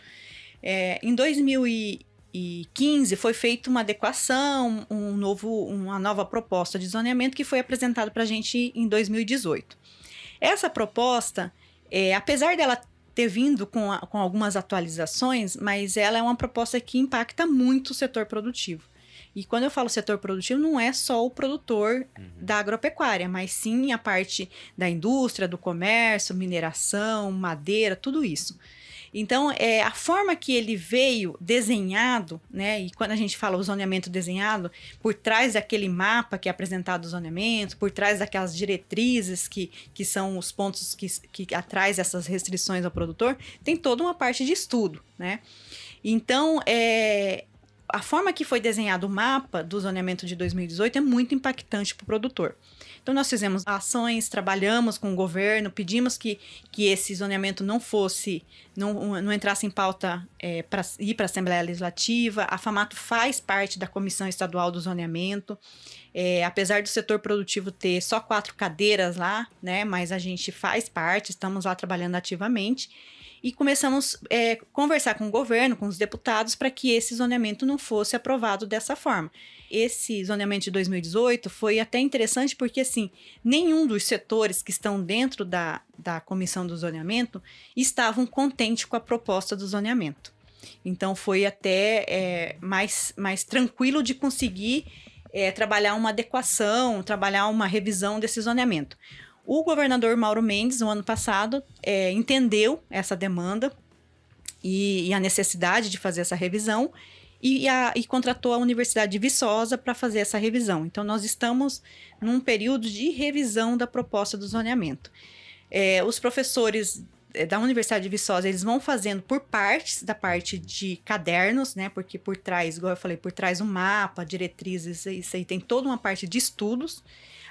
Em 2015 foi feita uma adequação, uma nova proposta de zoneamento que foi apresentada para a gente em 2018. Essa proposta, apesar dela ter vindo com algumas atualizações, mas ela é uma proposta que impacta muito o setor produtivo. E quando eu falo setor produtivo, não é só o produtor da agropecuária, mas sim a parte da indústria, do comércio, mineração, madeira, tudo isso. Então, a forma que ele veio desenhado, né? E quando a gente fala o zoneamento desenhado, por trás daquele mapa que é apresentado o zoneamento, por trás daquelas diretrizes que são os pontos que atrás essas restrições ao produtor, tem toda uma parte de estudo, né? Então, a forma que foi desenhado o mapa do zoneamento de 2018 é muito impactante para o produtor. Então, nós fizemos ações, trabalhamos com o governo, pedimos que esse zoneamento não entrasse em pauta para ir para a Assembleia Legislativa. A FAMATO faz parte da Comissão Estadual do Zoneamento. Apesar do setor produtivo ter só 4 cadeiras lá, né, mas a gente faz parte, estamos lá trabalhando ativamente. E começamos a conversar com o governo, com os deputados, para que esse zoneamento não fosse aprovado dessa forma. Esse zoneamento de 2018 foi até interessante porque, assim, nenhum dos setores que estão dentro da comissão do zoneamento estavam contentes com a proposta do zoneamento. Então, foi até mais tranquilo de conseguir trabalhar uma adequação, trabalhar uma revisão desse zoneamento. O governador Mauro Mendes, no ano passado, entendeu essa demanda e a necessidade de fazer essa revisão e contratou a Universidade de Viçosa para fazer essa revisão. Então, nós estamos num período de revisão da proposta do zoneamento. Os professores da Universidade de Viçosa, eles vão fazendo por partes, da parte de cadernos, né? Porque por trás, igual eu falei, por trás um mapa, diretrizes, isso aí tem toda uma parte de estudos.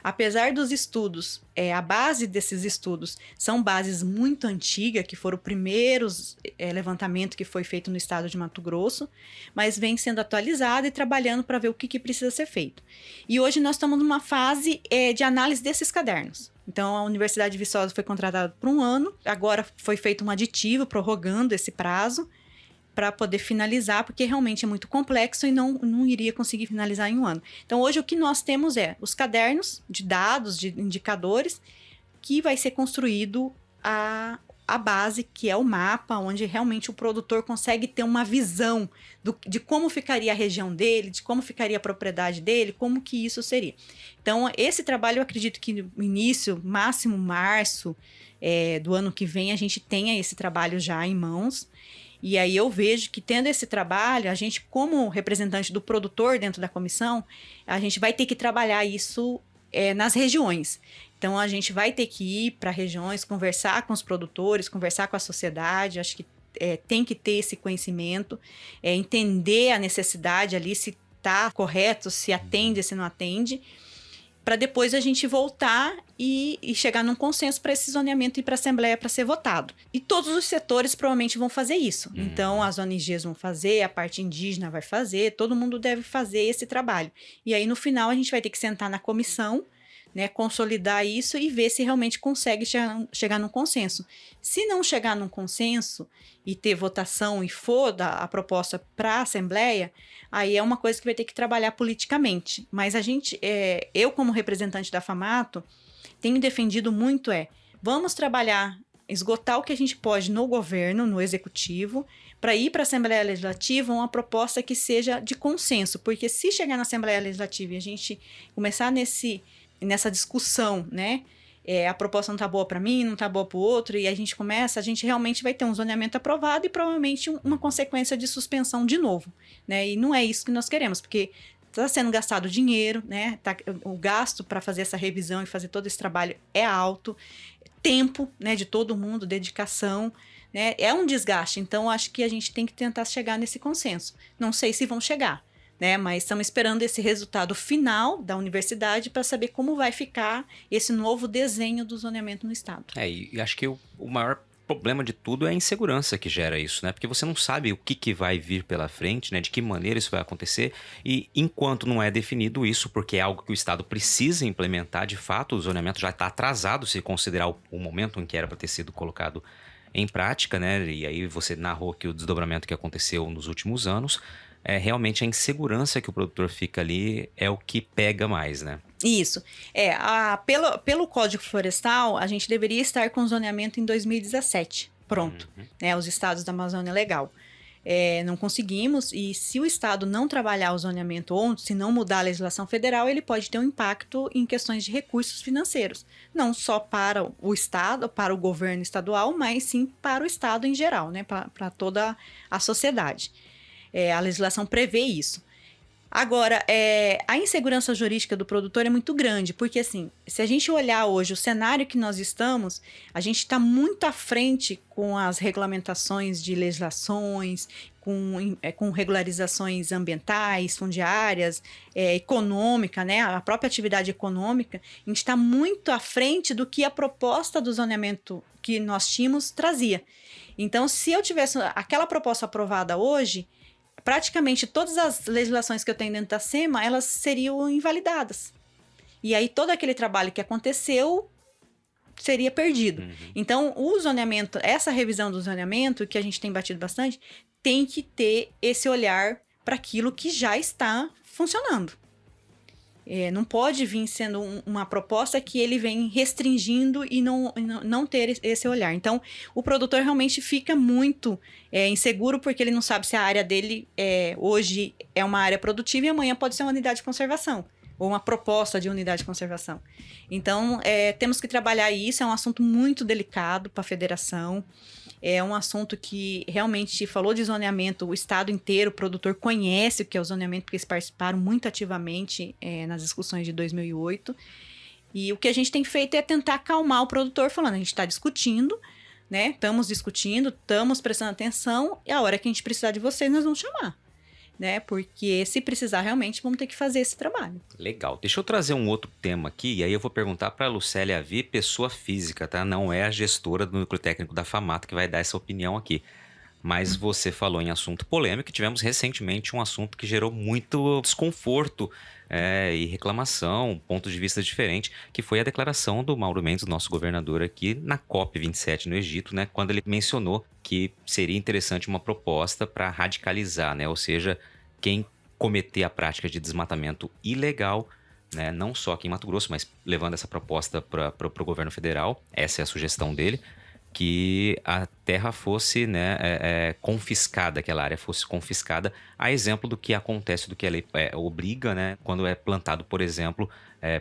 Apesar dos estudos, a base desses estudos são bases muito antigas, que foram os primeiros levantamentos que foi feito no estado de Mato Grosso, mas vem sendo atualizado e trabalhando para ver o que precisa ser feito. E hoje nós estamos numa fase de análise desses cadernos. Então, a Universidade de Viçosa foi contratada por 1 ano, agora foi feito um aditivo prorrogando esse prazo, para poder finalizar, porque realmente é muito complexo e não iria conseguir finalizar em 1 ano. Então, hoje o que nós temos os cadernos de dados, de indicadores, que vai ser construído a base, que é o mapa, onde realmente o produtor consegue ter uma visão de como ficaria a região dele, de como ficaria a propriedade dele, como que isso seria. Então, esse trabalho, eu acredito que no início, máximo março do ano que vem, a gente tenha esse trabalho já em mãos. E aí eu vejo que, tendo esse trabalho, a gente, como representante do produtor dentro da comissão, a gente vai ter que trabalhar isso nas regiões. Então, a gente vai ter que ir para regiões, conversar com os produtores, conversar com a sociedade. Acho que tem que ter esse conhecimento, entender a necessidade ali, se está correto, se atende, se não atende, para depois a gente voltar e chegar num consenso para esse zoneamento e para a Assembleia para ser votado. E todos os setores provavelmente vão fazer isso. Então, as ONGs vão fazer, a parte indígena vai fazer, todo mundo deve fazer esse trabalho. E aí, no final, a gente vai ter que sentar na comissão, né, consolidar isso e ver se realmente consegue chegar num consenso. Se não chegar num consenso e ter votação e for a proposta para a Assembleia, aí é uma coisa que vai ter que trabalhar politicamente. Mas eu como representante da FAMATO, tenho defendido muito vamos trabalhar, esgotar o que a gente pode no governo, no executivo, para ir para a Assembleia Legislativa uma proposta que seja de consenso. Porque se chegar na Assembleia Legislativa e a gente começar nessa discussão, né, a proposta não tá boa para mim, não tá boa para o outro, e a gente realmente vai ter um zoneamento aprovado e provavelmente uma consequência de suspensão de novo, né? E não é isso que nós queremos, porque está sendo gastado dinheiro, né? O gasto para fazer essa revisão e fazer todo esse trabalho é alto, tempo, né, de todo mundo, dedicação, né? É um desgaste, então acho que a gente tem que tentar chegar nesse consenso. Não sei se vão chegar, né? Mas estamos esperando esse resultado final da universidade para saber como vai ficar esse novo desenho do zoneamento no estado. E acho que o maior problema de tudo é a insegurança que gera isso, né? Porque você não sabe o que vai vir pela frente, né? De que maneira isso vai acontecer. E enquanto não é definido isso, porque é algo que o Estado precisa implementar, de fato, o zoneamento já está atrasado se considerar o momento em que era para ter sido colocado em prática, né? E aí você narrou que o desdobramento que aconteceu nos últimos anos, realmente a insegurança que o produtor fica ali é o que pega mais, né? Isso. Pelo Código Florestal, a gente deveria estar com zoneamento em 2017. Pronto. Né, os estados da Amazônia Legal. Não conseguimos, e se o estado não trabalhar o zoneamento ou se não mudar a legislação federal, ele pode ter um impacto em questões de recursos financeiros. Não só para o estado, para o governo estadual, mas sim para o estado em geral, né, para toda a sociedade. A legislação prevê isso. Agora, a insegurança jurídica do produtor é muito grande, porque assim, se a gente olhar hoje o cenário que nós estamos, a gente está muito à frente com as regulamentações de legislações, com regularizações ambientais, fundiárias, econômica, né? A própria atividade econômica, a gente está muito à frente do que a proposta do zoneamento que nós tínhamos trazia. Então, se eu tivesse aquela proposta aprovada hoje, praticamente todas as legislações que eu tenho dentro da SEMA, elas seriam invalidadas. E aí todo aquele trabalho que aconteceu seria perdido. Então, o zoneamento, essa revisão do zoneamento, que a gente tem batido bastante, tem que ter esse olhar para aquilo que já está funcionando. Não pode vir sendo uma proposta que ele vem restringindo e não ter esse olhar. Então, o produtor realmente fica muito inseguro porque ele não sabe se a área dele hoje é uma área produtiva e amanhã pode ser uma unidade de conservação ou uma proposta de unidade de conservação. Então, temos que trabalhar isso. É um assunto muito delicado para a federação. É um assunto que realmente falou de zoneamento, o estado inteiro, o produtor conhece o que é o zoneamento, porque eles participaram muito ativamente nas discussões de 2008. E o que a gente tem feito é tentar acalmar o produtor, falando, a gente está discutindo, né? Estamos discutindo, estamos prestando atenção, e a hora que a gente precisar de vocês, nós vamos chamar. Né? Porque se precisar, realmente, vamos ter que fazer esse trabalho. Legal. Deixa eu trazer um outro tema aqui, e aí eu vou perguntar para a Lucélia Avi, pessoa física, tá? Não é a gestora do núcleo técnico da FAMATO que vai dar essa opinião aqui. Mas você falou em assunto polêmico, e tivemos recentemente um assunto que gerou muito desconforto e reclamação, pontos de vista diferentes, que foi a declaração do Mauro Mendes, nosso governador aqui, na COP27 no Egito, né? Quando ele mencionou que seria interessante uma proposta para radicalizar, né? Ou seja, quem cometer a prática de desmatamento ilegal, né? Não só aqui em Mato Grosso, mas levando essa proposta para o governo federal, essa é a sugestão dele, que a terra fosse, né, confiscada, aquela área fosse confiscada, a exemplo do que acontece, do que a lei obriga, né, quando é plantado, por exemplo,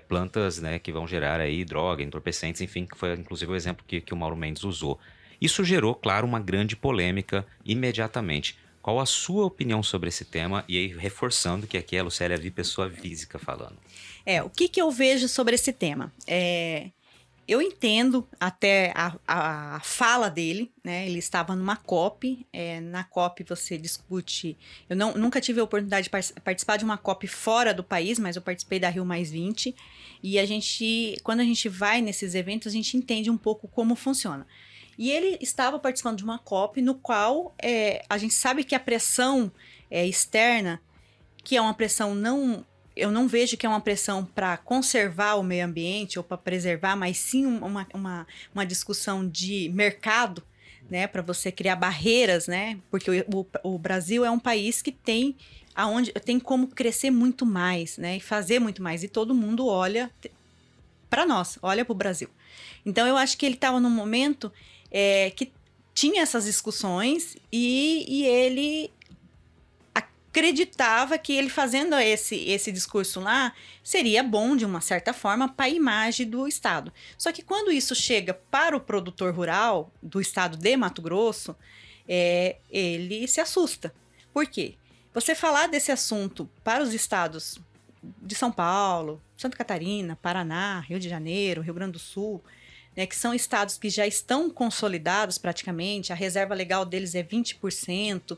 plantas, né, que vão gerar aí droga, entorpecentes, enfim, que foi inclusive o exemplo que o Mauro Mendes usou. Isso gerou, claro, uma grande polêmica imediatamente. Qual a sua opinião sobre esse tema? E aí, reforçando que aqui é a Lucélia Avi, pessoa física, falando. O que eu vejo sobre esse tema? Eu entendo até a fala dele, né? Ele estava numa COP. Na COP você discute... Eu nunca tive a oportunidade de participar de uma COP fora do país, mas eu participei da Rio+20. E quando a gente vai nesses eventos, a gente entende um pouco como funciona. E ele estava participando de uma COP no qual a gente sabe que a pressão externa, que é uma pressão eu não vejo que é uma pressão para conservar o meio ambiente ou para preservar, mas sim uma discussão de mercado, né, para você criar barreiras, né, porque o Brasil é um país que tem como crescer muito mais, né, e fazer muito mais, e todo mundo olha para nós, olha para o Brasil. Então eu acho que ele estava num momento que tinha essas discussões e ele acreditava que ele fazendo esse discurso lá seria bom, de uma certa forma, para a imagem do Estado. Só que quando isso chega para o produtor rural do Estado de Mato Grosso, ele se assusta. Por quê? Você falar desse assunto para os estados de São Paulo, Santa Catarina, Paraná, Rio de Janeiro, Rio Grande do Sul, né, que são estados que já estão consolidados praticamente, a reserva legal deles é 20%,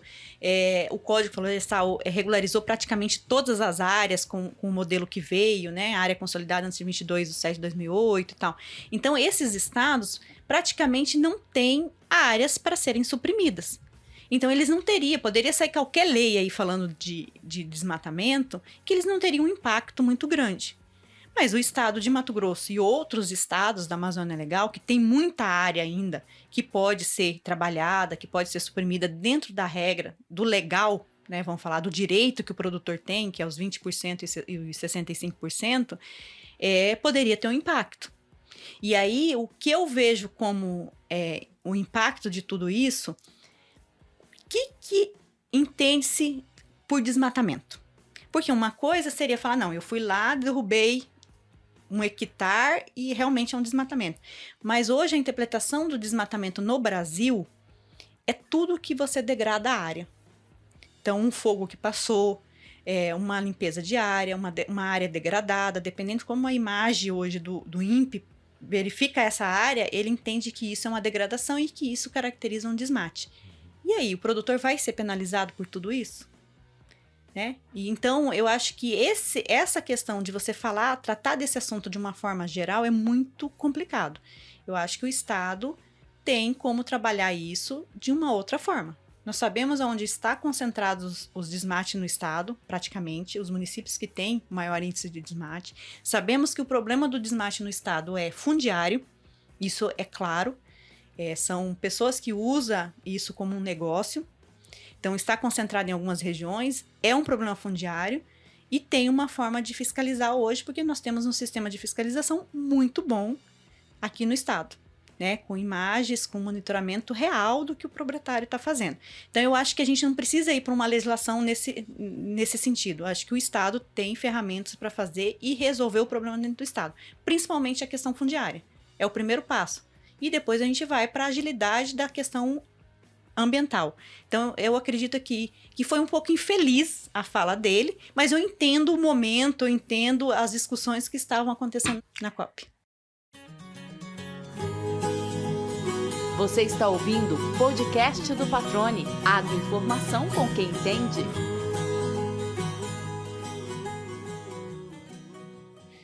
o Código Florestal regularizou praticamente todas as áreas com o modelo que veio, né, a área consolidada antes de 22 de 7 de 2008 e tal. Então, esses estados praticamente não têm áreas para serem suprimidas. Então, eles não teriam, poderia sair qualquer lei aí falando de desmatamento, que eles não teriam um impacto muito grande. Mas o estado de Mato Grosso e outros estados da Amazônia Legal, que tem muita área ainda que pode ser trabalhada, que pode ser suprimida dentro da regra, do legal, né, vamos falar do direito que o produtor tem, que é os 20% e os 65%, poderia ter um impacto. E aí, o que eu vejo como o impacto de tudo isso, o que entende-se por desmatamento? Porque uma coisa seria falar, não, eu fui lá, derrubei 1 hectare e realmente é um desmatamento. Mas hoje a interpretação do desmatamento no Brasil é tudo que você degrada a área. Então, um fogo que passou, uma limpeza de área, uma área degradada, dependendo de como a imagem hoje do INPE verifica essa área, ele entende que isso é uma degradação e que isso caracteriza um desmate. E aí, o produtor vai ser penalizado por tudo isso? Né? E então, eu acho que essa questão de você tratar desse assunto de uma forma geral é muito complicado. Eu acho que o Estado tem como trabalhar isso de uma outra forma. Nós sabemos onde está concentrados os desmates no Estado, praticamente, os municípios que têm maior índice de desmate. Sabemos que o problema do desmate no Estado é fundiário, isso é claro. São pessoas que usam isso como um negócio. Então, está concentrado em algumas regiões, é um problema fundiário e tem uma forma de fiscalizar hoje, porque nós temos um sistema de fiscalização muito bom aqui no Estado, né? Com imagens, com monitoramento real do que o proprietário está fazendo. Então, eu acho que a gente não precisa ir para uma legislação nesse sentido. Eu acho que o Estado tem ferramentas para fazer e resolver o problema dentro do Estado, principalmente a questão fundiária. É o primeiro passo. E depois a gente vai para a agilidade da questão ambiental. Então, eu acredito que foi um pouco infeliz a fala dele, mas eu entendo o momento, eu entendo as discussões que estavam acontecendo na COP. Você está ouvindo o podcast do Patrone, agroinformação com quem entende.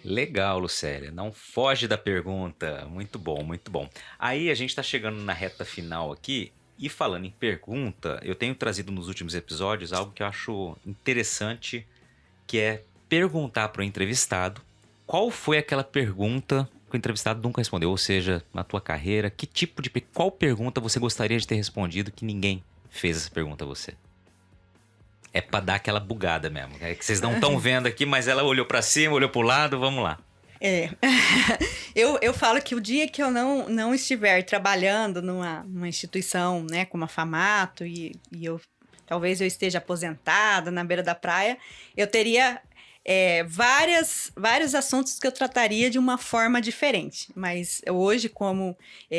Legal, Lucélia. Não foge da pergunta. Muito bom, muito bom. Aí a gente está chegando na reta final aqui. E falando em pergunta, eu tenho trazido nos últimos episódios algo que eu acho interessante, que é perguntar para o entrevistado qual foi aquela pergunta que o entrevistado nunca respondeu. Ou seja, na tua carreira, qual pergunta você gostaria de ter respondido que ninguém fez essa pergunta a você? É para dar aquela bugada mesmo. É que vocês não estão vendo aqui, mas ela olhou para cima, olhou para o lado, vamos lá. Eu falo que o dia que eu não estiver trabalhando numa instituição, né, como a FAMATO, e talvez eu esteja aposentada na beira da praia, eu teria vários assuntos que eu trataria de uma forma diferente. Mas hoje,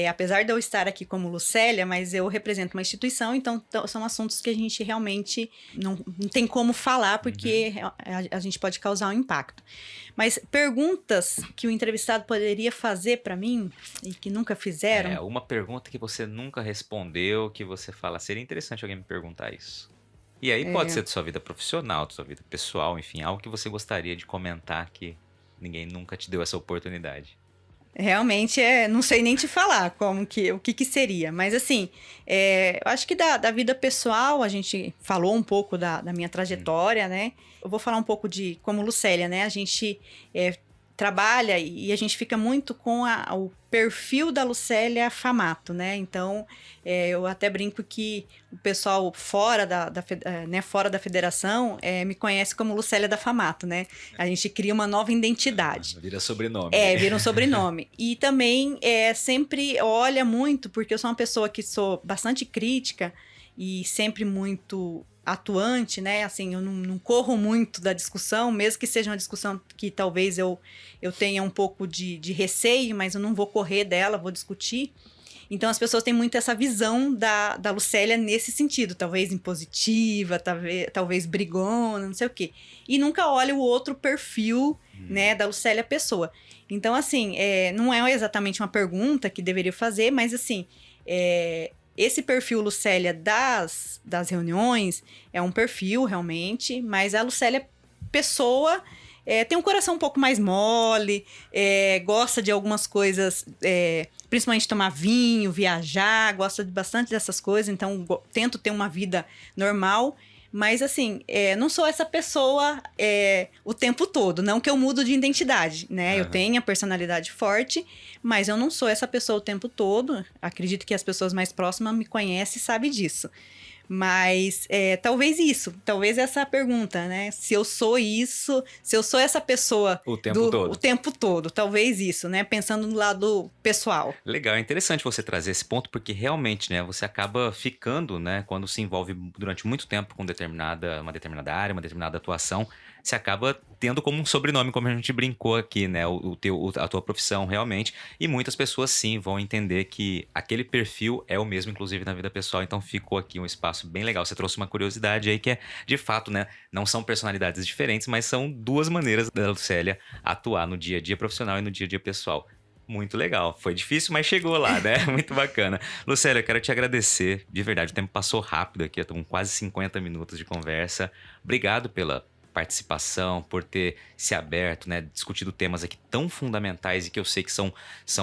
apesar de eu estar aqui como Lucélia, mas eu represento uma instituição, então são assuntos que a gente realmente não tem como falar, porque a gente pode causar um impacto. Mas perguntas que o entrevistado poderia fazer para mim e que nunca fizeram... Uma pergunta que você nunca respondeu, que você fala, seria interessante alguém me perguntar isso. E aí pode ser de sua vida profissional, de sua vida pessoal, enfim, algo que você gostaria de comentar que ninguém nunca te deu essa oportunidade. Realmente, não sei nem te falar o que seria. Mas, assim, eu acho que da vida pessoal, a gente falou um pouco da minha trajetória, né? Eu vou falar um pouco de como Lucélia, né? A gente trabalha e a gente fica muito com o perfil da Lucélia FAMATO, né? Então, eu até brinco que o pessoal fora da federação me conhece como Lucélia da FAMATO, né? A gente cria uma nova identidade. Vira sobrenome. Vira um sobrenome. E também sempre olha muito, porque eu sou uma pessoa que sou bastante crítica e sempre muito atuante, né? Assim, eu não corro muito da discussão, mesmo que seja uma discussão que talvez eu tenha um pouco de receio, mas eu não vou correr dela, vou discutir. Então, as pessoas têm muito essa visão da Lucélia nesse sentido, talvez impositiva, talvez brigona, não sei o quê. E nunca olha o outro perfil, né, da Lucélia pessoa. Então, assim, não é exatamente uma pergunta que deveria fazer, mas, assim, esse perfil Lucélia das reuniões é um perfil, realmente, mas a Lucélia pessoa tem um coração um pouco mais mole, gosta de algumas coisas, principalmente tomar vinho, viajar, gosta bastante dessas coisas, então tento ter uma vida normal. Mas, assim, não sou essa pessoa o tempo todo. Não que eu mudo de identidade, né? Uhum. Eu tenho a personalidade forte, mas eu não sou essa pessoa o tempo todo. Acredito que as pessoas mais próximas me conhecem e sabem disso. Mas talvez essa pergunta, né? Se eu sou isso, se eu sou essa pessoa o tempo todo, talvez isso, né? Pensando no lado pessoal. Legal, é interessante você trazer esse ponto, porque realmente, né, você acaba ficando, né, quando se envolve durante muito tempo com uma determinada área, uma determinada atuação, você acaba tendo como um sobrenome, como a gente brincou aqui, né, a tua profissão realmente, e muitas pessoas sim vão entender que aquele perfil é o mesmo, inclusive na vida pessoal, então ficou aqui um espaço bem legal. Você trouxe uma curiosidade aí que é, de fato, né, não são personalidades diferentes, mas são duas maneiras da Lucélia atuar no dia a dia profissional e no dia a dia pessoal. Muito legal. Foi difícil, mas chegou lá, né? Muito bacana. Lucélia, eu quero te agradecer. De verdade, o tempo passou rápido aqui. Estamos com quase 50 minutos de conversa. Obrigado pela participação, por ter se aberto, né? Discutido temas aqui tão fundamentais e que eu sei que são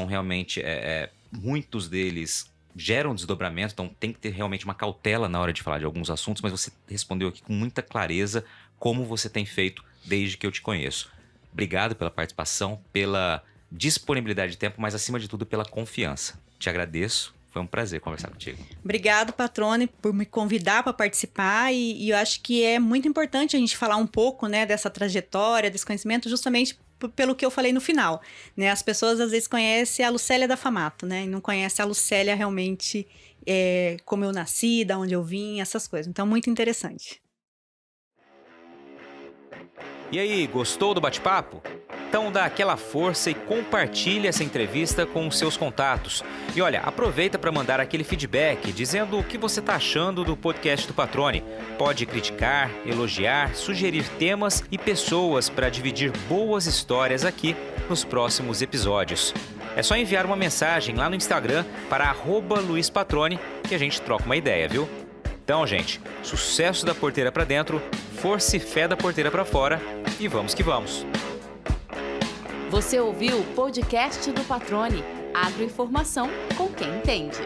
realmente... muitos deles geram desdobramento, então tem que ter realmente uma cautela na hora de falar de alguns assuntos, mas você respondeu aqui com muita clareza como você tem feito desde que eu te conheço. Obrigado pela participação, pela disponibilidade de tempo, mas acima de tudo pela confiança. Te agradeço, foi um prazer conversar contigo. Obrigado, Patrone, por me convidar para participar e eu acho que é muito importante a gente falar um pouco, né, dessa trajetória, desse conhecimento, justamente pelo que eu falei no final, né? As pessoas às vezes conhecem a Lucélia da Famato, né? E não conhecem a Lucélia realmente como eu nasci, da onde eu vim, essas coisas. Então, muito interessante. E aí, gostou do bate-papo? Então dá aquela força e compartilha essa entrevista com os seus contatos. E olha, aproveita para mandar aquele feedback dizendo o que você está achando do podcast do Patrone. Pode criticar, elogiar, sugerir temas e pessoas para dividir boas histórias aqui nos próximos episódios. É só enviar uma mensagem lá no Instagram para @LuizPatrone que a gente troca uma ideia, viu? Então, gente, sucesso da porteira para dentro, força e fé da porteira para fora e vamos que vamos! Você ouviu o podcast do Patrone, agroinformação com quem entende.